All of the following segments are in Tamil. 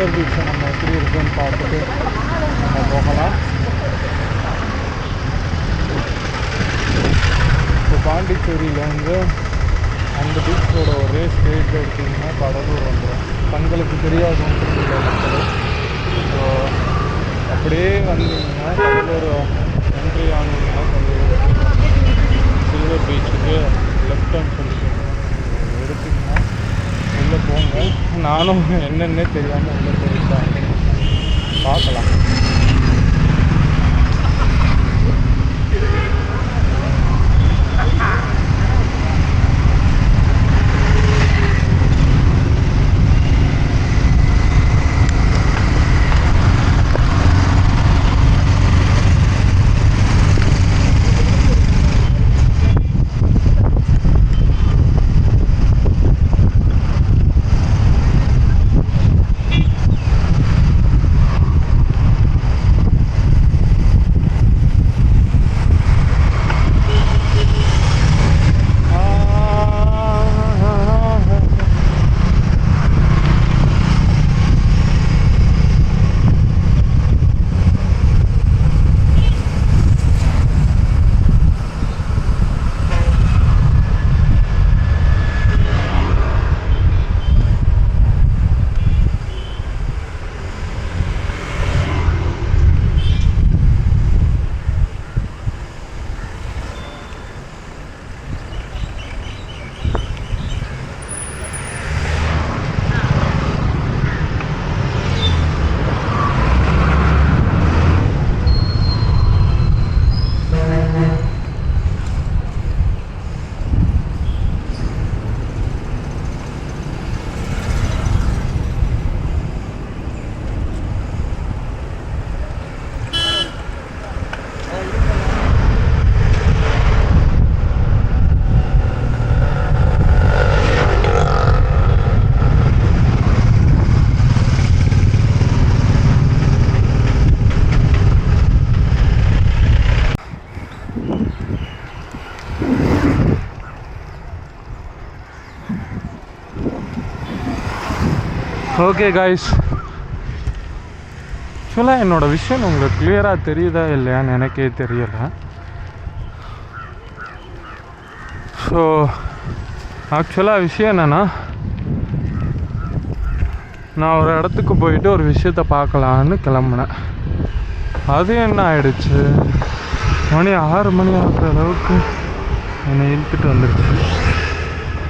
கடல் பீச்சை நம்ம எப்படி இருக்குன்னு பார்த்துட்டு நம்ம போகலாம். இப்போ பாண்டிச்சேரியில் வந்து அந்த பீச்சோட ஒரே ஸ்டேட் எடுத்திங்கன்னா கடலூர் வந்துடும். கண்களுக்கு தெரியாது மக்கள். ஸோ அப்படியே வந்தீங்கன்னா கடலூர் என்ட்ரி ஆனீங்கன்னா சில்வர் பீச்சுக்கு லெஃப்ட் ஹேண்ட் சொல்லிட்டு எடுத்திங்கன்னா உள்ளே போங்க. நானும் என்னென்னே தெரியாமல் உள்ளே போயிருக்கேன். பார்க்கலாம். ஓகே காய்ஸ், ஆக்சுவலாக என்னோடய விஷயம் உங்களுக்கு கிளியராக தெரியுதா இல்லையான்னு எனக்கே தெரியலை. ஸோ ஆக்சுவலாக விஷயம் என்னென்னா, நான் ஒரு இடத்துக்கு போயிட்டு ஒரு விஷயத்தை பார்க்கலான்னு கிளம்புனேன். அது என்ன ஆயிடுச்சு, மணி 6 மணி ஆகிற அளவுக்கு என்னை இழுத்துட்டு வந்துடுச்சு.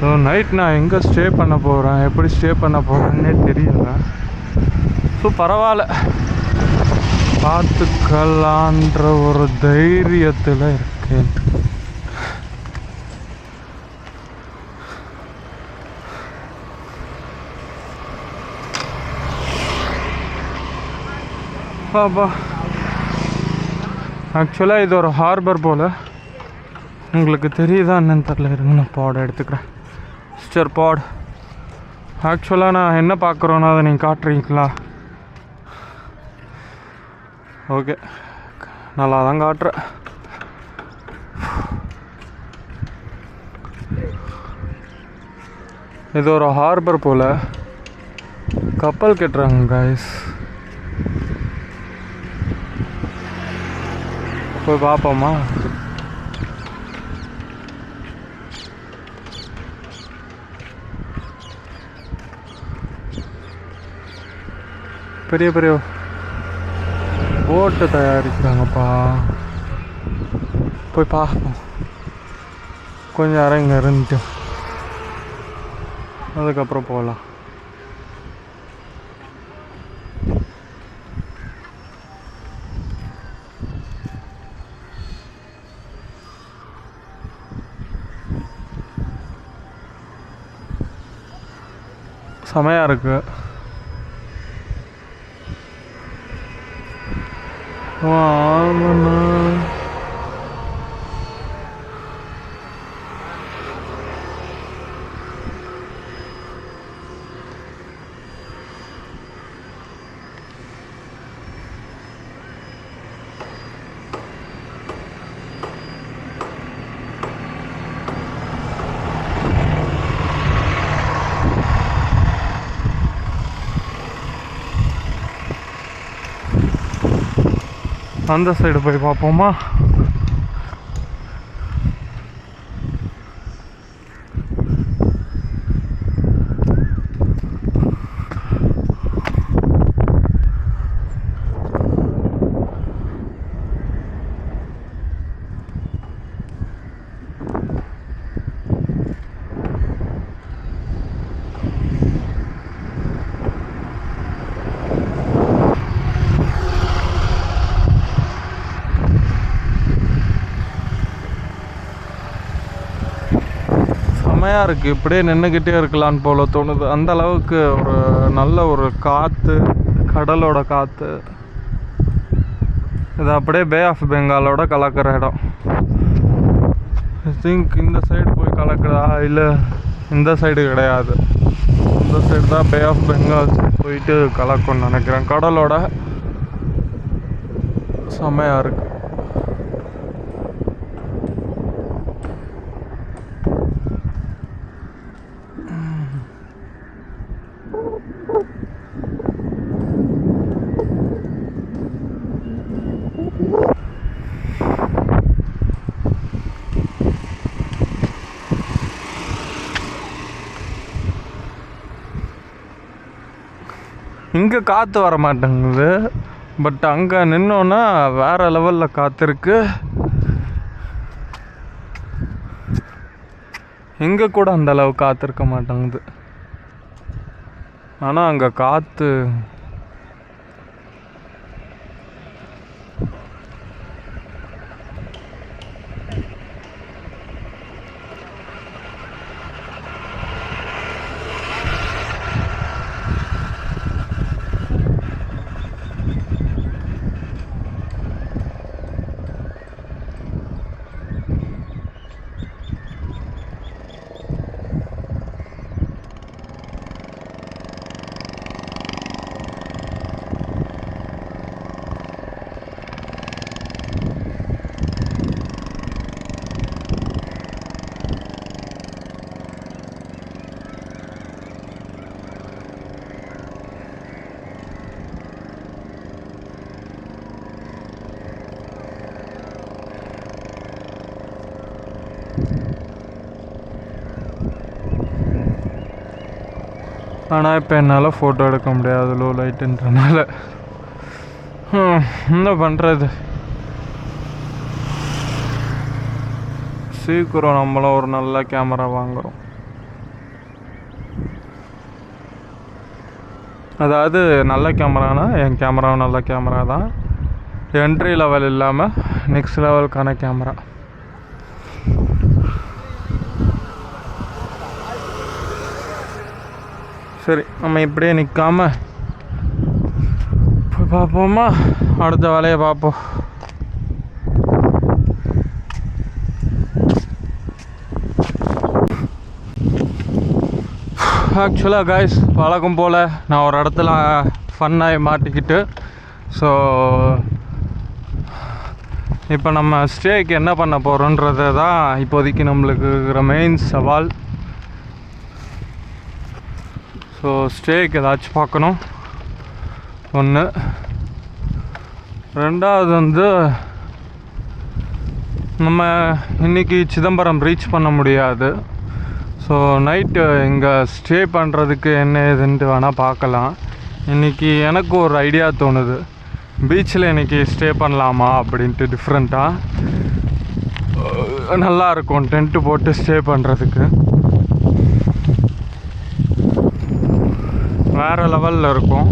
ஸோ நைட் நான் எங்கே ஸ்டே பண்ண போகிறேன், எப்படி ஸ்டே பண்ண போகிறேன்னே தெரியலை. ஸோ பரவாயில்ல, பார்த்துக்கலான்ற ஒரு தைரியத்தில் இருக்கேன். பாப்பா, ஆக்சுவலாக இது ஒரு ஹார்பர் போல். உங்களுக்கு தெரியுதா என்னன்னு தெரில, இருங்க நான் பாட் எடுத்துக்கிறேன். மிஸ்டர் பாட், ஆக்சுவலாக நான் என்ன பார்க்குறோன்னா அதை நீங்கள் காட்டுறீங்களா? ஓகே, நல்லா தான் காட்டுறேன். இது ஒரு ஹார்பர் போல், கப்பல் கட்டுறாங்க காய்ஸ். போய் பார்ப்போமா? பெரிய பெரிய போட்டு தயாரிக்கிறாங்கப்பா. போய் பார்ப்போம். கொஞ்சம் நேரம் இங்கே இருந்துட்டு அதுக்கப்புறம் போகலாம். செமையாக இருக்குது. அந்த சைடு போய் பார்ப்போமா? செமையாக இருக்குது. இப்படியே நின்றுக்கிட்டே இருக்கலான்னு போல தோணுது. அந்த அளவுக்கு ஒரு நல்ல ஒரு காற்று, கடலோட காற்று. இது அப்படியே பே ஆஃப் பெங்காலோட கலக்கிற இடம். ஐ திங்க் இந்த சைடு போய் கலக்குதா, இல்லை இந்த சைடு கிடையாது, இந்த சைடு தான் பே ஆஃப் பெங்கால் போயிட்டு கலக்கும்னு நினைக்கிறேன். கடலோட செமையாக இருக்குது. இங்கே காற்று வர மாட்டேங்குது, பட் அங்கே நின்னோன்னா வேறு லெவலில் காற்று இருக்குது. இங்கே கூட அந்த அளவு காற்று இருக்க மாட்டேங்குது, ஆனால் அங்கே காற்று ஆனால் இப்போ என்னால் ஃபோட்டோ எடுக்க முடியாது லோ லைட்டுன்றனால. என்ன பண்ணுறது, சீக்கிரம் நம்மளும் ஒரு நல்ல கேமரா வாங்குகிறோம். அதாவது நல்ல கேமரானா என் கேமராவும் நல்ல கேமரா தான், என்ட்ரி லெவல் இல்லாமல் நெக்ஸ்ட் லெவலுக்கான கேமரா. சரி, நம்ம இப்படியே நிற்காம போய் பார்ப்போமா, அடுத்த வேலையை பார்ப்போம். ஆக்சுவலாக கைஸ், வழக்கம் போல் நான் ஒரு இடத்துல ஃபன்னாகி மாட்டிக்கிட்டு, ஸோ இப்போ நம்ம ஸ்டேக்கு என்ன பண்ண போகிறோன்றதை தான் இப்போதைக்கு நம்மளுக்கு இருக்கிற மெயின் சவால். ஸோ ஸ்டேக்கு ஏதாச்சும் பார்க்கணும் ஒன்று. ரெண்டாவது வந்து நம்ம இன்றைக்கி சிதம்பரம் ரீச் பண்ண முடியாது. ஸோ நைட்டு இங்கே ஸ்டே பண்ணுறதுக்கு என்ன ஏதுன்ட்டு வேணால் பார்க்கலாம். இன்றைக்கி எனக்கு ஒரு ஐடியா தோணுது, பீச்சில் இன்றைக்கி ஸ்டே பண்ணலாமா அப்படின்ட்டு. டிஃப்ரெண்ட்டாக நல்லாயிருக்கும் டென்ட்டு போட்டு ஸ்டே பண்ணுறதுக்கு, வேறு லெவலில் இருக்கும்.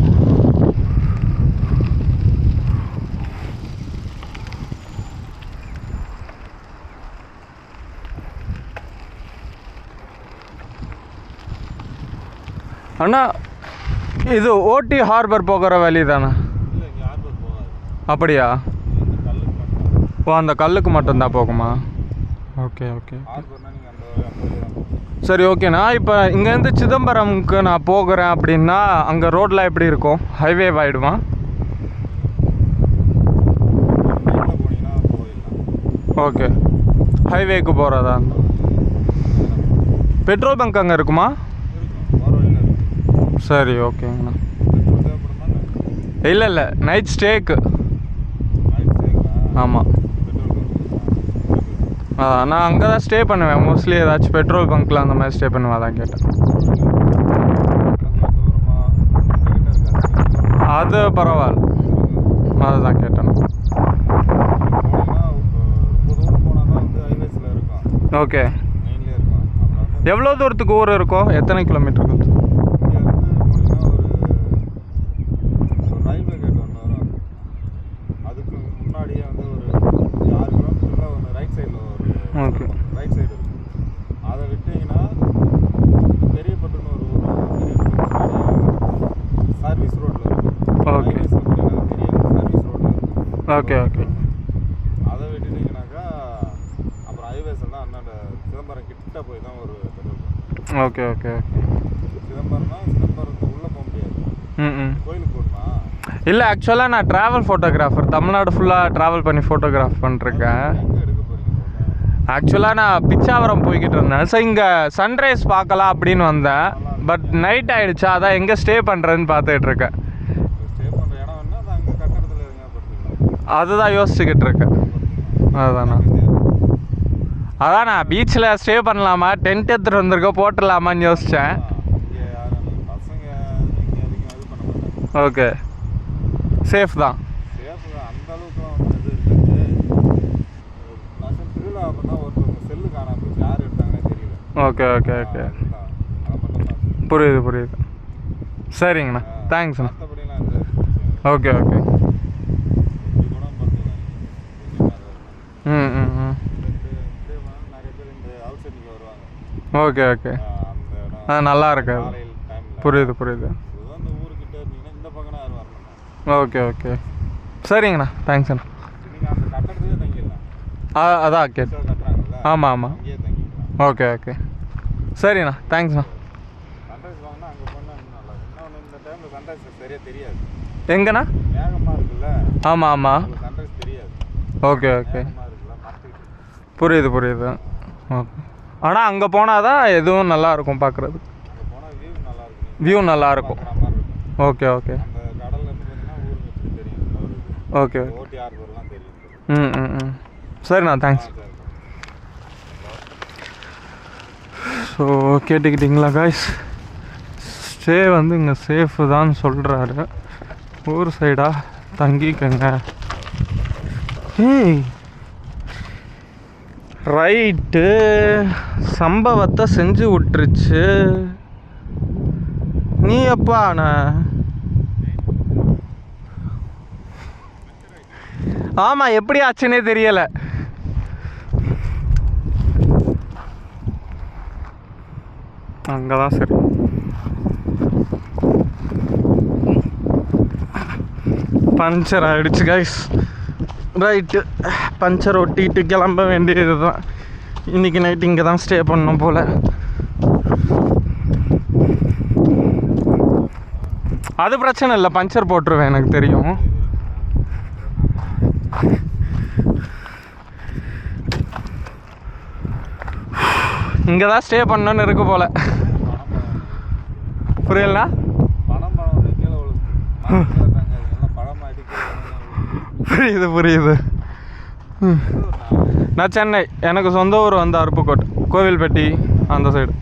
அண்ணா, இது ஓட்டி ஹார்பர் போகிற வழி தானே? அப்படியா? ஓ, அந்த கல்லுக்கு மட்டும்தான் போகுமா? ஓகே ஓகே சரி, ஓகேண்ணா. இப்போ இங்கேருந்து சிதம்பரமுக்கு நான் போகிறேன் அப்படின்னா அங்கே ரோடெலாம் எப்படி இருக்கும்? ஹைவே ஆகிடுமா? ஓகே, ஹைவேக்கு போகிறதா? பெட்ரோல் பங்க் அங்கே இருக்குமா? சரி, ஓகேங்கண்ணா. இல்லை நைட் ஸ்டேக்கு. ஆமாம். நான் அங்கே தான் ஸ்டே பண்ணுவேன் மோஸ்ட்லி. ஏதாச்சும் பெட்ரோல் பங்க்கில் அந்த மாதிரி ஸ்டே பண்ணுவேன். அதான் கேட்டேன். அது பரவாயில்ல, அதுதான் கேட்டேன். ஓகே. எவ்வளோ தூரத்துக்கு ஊர் இருக்கும்? எத்தனை கிலோமீட்டருக்கு? ஓகே. ரைட் சைடு இருக்கு. அதை விட்டீங்கன்னா பெரியப்பட்டுன்னு ஒரு சர்வீஸ் ரோட்டில் இருக்கு. ஓகே. பெரிய சர்வீஸ் ரோட்டில் இருக்கு. Okay okay. அதை விட்டுட்டீங்கன்னாக்கா அப்புறம் ஹைவேஸ் எல்லாம் அண்ணாண்ட சிதம்பரம் கிட்ட போய் தான் ஒரு petrol bunk. Okay okay okay. சிதம்பரத்துக்கு உள்ளே போக முடியாது. கோயிலுக்கு போகணுமா? இல்லை, ஆக்சுவலாக நான் ட்ராவல் ஃபோட்டோகிராஃபர். தமிழ்நாடு ஃபுல்லாக ட்ராவல் பண்ணி ஃபோட்டோகிராஃப் பண்ணிருக்கேன். ஆக்சுவலாக நான் பிச்சாவரம் போய்கிட்டு இருந்தேன். ஸோ இங்கே சன்ரைஸ் பார்க்கலாம் அப்படின்னு வந்தேன். பட் நைட் ஆகிடுச்சா, அதான் எங்கே ஸ்டே பண்ணுறதுன்னு பார்த்துக்கிட்டு இருக்கேன். அதுதான் யோசிச்சுக்கிட்டு இருக்கேன். அதான் நான் பீச்சில் ஸ்டே பண்ணலாமா, டென்ட் எடுத்துகிட்டு வந்திருக்கோம் போட்டுடலாமான்னு யோசித்தேன். ஓகே, சேஃப் தான். Okay okay okay. புரியுது புரியுது. சரிங்கண்ணா, தேங்க்ஸ்ண்ணா. Okay okay. Okay okay. நல்லா இருக்காது. புரியுது புரியுது. Okay okay. சரிங்கண்ணா, தேங்க்ஸ்ண்ணா. அதான் கேட்டு. ஆமாம் ஆமாம். Okay okay. சரிண்ணா, தேங்க்ஸ்ண்ணா. எங்கண்ணா? ஆமாம் ஆமாம். Okay okay. புரியுது புரியுது. ஓகே. ஆனால் அங்கே போனால் தான் எதுவும் நல்லாயிருக்கும் பார்க்குறது. வியூ நல்லாயிருக்கும். Okay okay. ஓகே. சரிண்ணா, தேங்க்ஸ். ஸோ கேட்டுக்கிட்டிங்களா காய்ஸ்? ஸ்டே வந்து இங்கே சேஃபு தான் சொல்கிறாரு. ஊர் சைடாக தங்கிக்கங்க. ஏய் ரைட்டு, சம்பவத்தை செஞ்சு விட்டுருச்சு. நீ எப்பா ஆமாம், எப்படி ஆச்சுன்னே தெரியலை. அங்கே தான் சரி. பஞ்சர் ஆகிடுச்சு கைஸ். ரைட்டு, பஞ்சர் ஒட்டிட்டு கிளம்ப வேண்டியது தான். இன்றைக்கி நைட்டு இங்கே தான் ஸ்டே பண்ணோம் போல். அது பிரச்சனை இல்லை, பஞ்சர் போட்டுருவேன், எனக்கு தெரியும். இங்கே தான் ஸ்டே பண்ணணுன்னு இருக்கு போல். புரியல? புரியுது புரியுது. நான் சென்னை. எனக்கு சொந்த ஊர் வந்து அருப்புக்கோட்டை, கோவில்பட்டி அந்த சைடு.